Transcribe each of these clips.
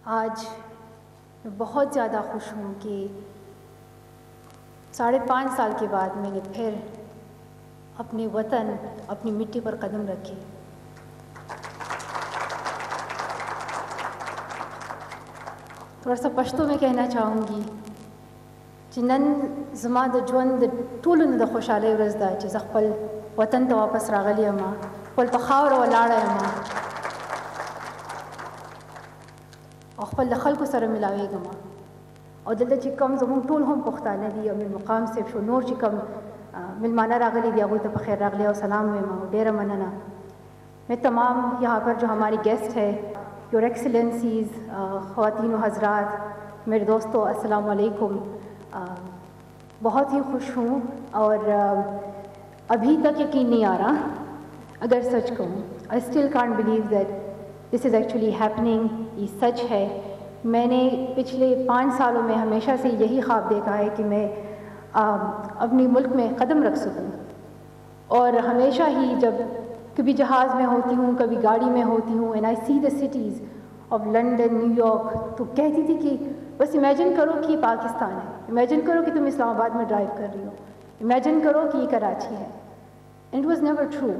आज मैं बहुत ज़्यादा खुश हूँ कि 5.5 साल के बाद मैंने फिर अपने वतन, अपनी मिट्टी पर कदम रखे। थोड़ा सा पश्तो में कहना चाहूँगी चिनन ज़मा द ژوند ټولو د خوشحالۍ ورځ ده چې زه خپل وطن ته واپس راغلی یم، خپل په خاوره ولاړه یم او خپل د خلکو سره ملاویږم او دلته چې کوم زموږ ټول هم پښتانه دي او من مقام صاحب شو نور چې کوم ملمانه راغلي دي هغوی ته په خیر راغلی او سلام وایم او ډېره مننه. मैं तमाम यहाँ पर जो हमारी गेस्ट है, योर एक्सीलेंसीज़, ख़वातीन व हज़रात, मेरे दोस्तों, अस्सलाम वालेकुम। बहुत ही खुश हूँ और अभी तक यकीन नहीं आ रहा अगर सच कहूँ। I still can't believe that this is actually happening. ये सच है। मैंने पिछले 5 सालों में हमेशा से यही ख्वाब देखा है कि मैं अपने मुल्क में कदम रख सकूँ और हमेशा ही जब कभी जहाज़ में होती हूँ, कभी गाड़ी में होती हूँ, and I see the cities of London, New York, तो कहती थी कि बस इमेजिन करो कि ये पाकिस्तान है, इमेजिन करो कि तुम इस्लामाबाद में ड्राइव कर रही हो, इमेजिन करो कि ये कराची है। And it was never true.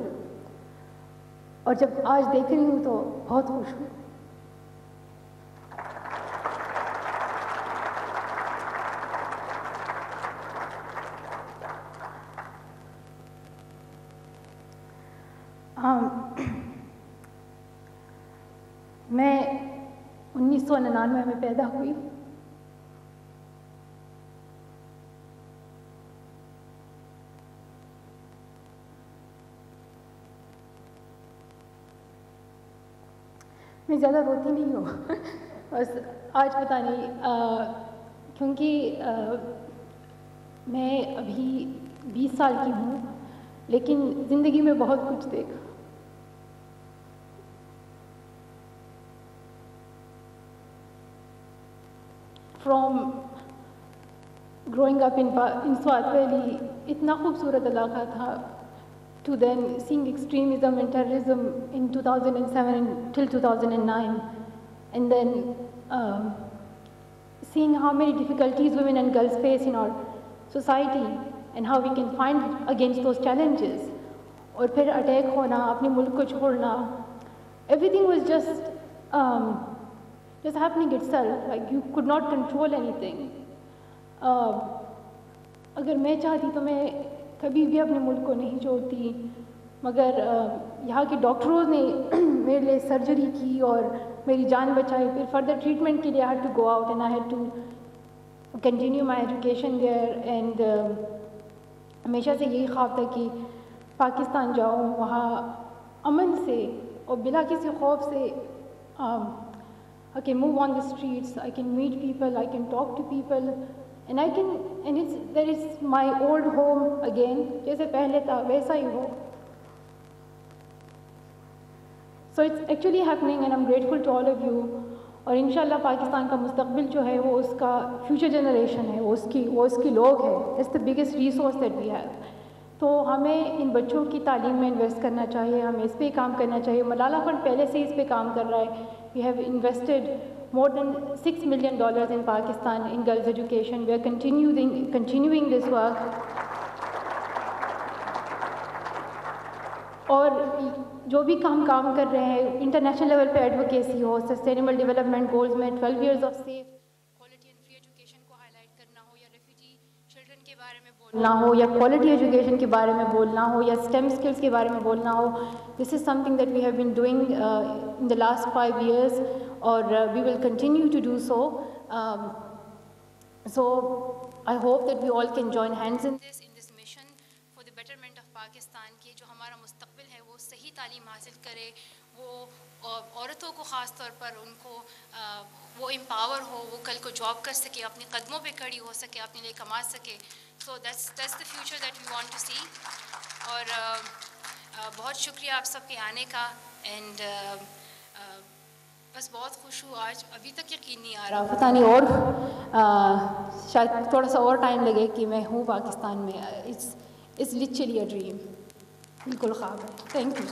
और जब आज देख रही हूँ तो बहुत खुश हूँ। मैं 1999 में पैदा हुई। मैं ज़्यादा रोती नहीं हूँ बस आज पता नहीं क्योंकि मैं अभी 20 साल की हूँ, लेकिन ज़िंदगी में बहुत कुछ देखा। From growing up in Swat valley, इतना खूबसूरत इलाका था, to then seeing extremism and terrorism in 2007 till 2009, and then seeing how many difficulties women and girls face in our society and how we can find against those challenges. और फिर attack होना, अपने मुल्क को छोड़ना, everything was just happening itself, like you could not control anything. अगर मैं चाहती तो मैं कभी भी अपने मुल्क को नहीं छोड़ती, मगर यहाँ के डॉक्टरों ने मेरे लिए सर्जरी की और मेरी जान बचाई। फिर फर्दर ट्रीटमेंट के लिए I had to go out and I had to continue my education there. And हमेशा से यही ख्वाब था कि पाकिस्तान जाऊँ, वहाँ अमन से और बिना किसी खौफ से I can move on the streets, I can meet people, I can talk to people, and there is my old home again, जैसे पहले था वैसा ही हो। So it's actually happening and I'm grateful to all of you। और इंशाल्लाह पाकिस्तान का मुस्तकबिल जो है वो उसका फ्यूचर जनरेशन है, वो उसकी लोग है। It's the biggest resource that we have। तो हमें इन बच्चों की तालीम में इन्वेस्ट करना चाहिए, हमें इस पे काम करना चाहिए। मलाला फंड पहले से इस पे काम कर रहा है। We have invested more than $6 million in Pakistan in girls' education. We are continuing this work. और जो भी काम कर रहे हैं, इंटरनेशनल लेवल पे एडवोकेसी हो, सस्टेनेबल डेवलपमेंट गोल्स में 12 years of safe, quality and free education को हाईलाइट करना हो, या रेफ्यूजी चिल्ड्रन के बारे में बोलना हो, या क्वालिटी एजुकेशन के बारे में बोलना हो, या स्टेम स्किल्स के बारे में बोलना हो, this is something that we have been doing in the last 5 years, or we will continue to do so. So I hope that we all can join hands in this mission for the betterment of Pakistan, कि जो हमारा मुस्तकबिल है वो सही तालीम हासिल करे, वो औरतों को ख़ास तौर पर उनको वो एम्पावर हो, वो कल को जॉब कर सके, अपने कदमों पे खड़ी हो सके, अपने लिए कमा सके। So that's the future that we want to see। और बहुत शुक्रिया आप सबके आने का। एंड बस बहुत खुश हूँ आज। अभी तक यकीन नहीं आ रहा, पता नहीं और शायद थोड़ा सा और टाइम लगे कि मैं हूँ पाकिस्तान में। इट्स लिटरली अ ड्रीम, बिल्कुल ख्वाब है। Thank you.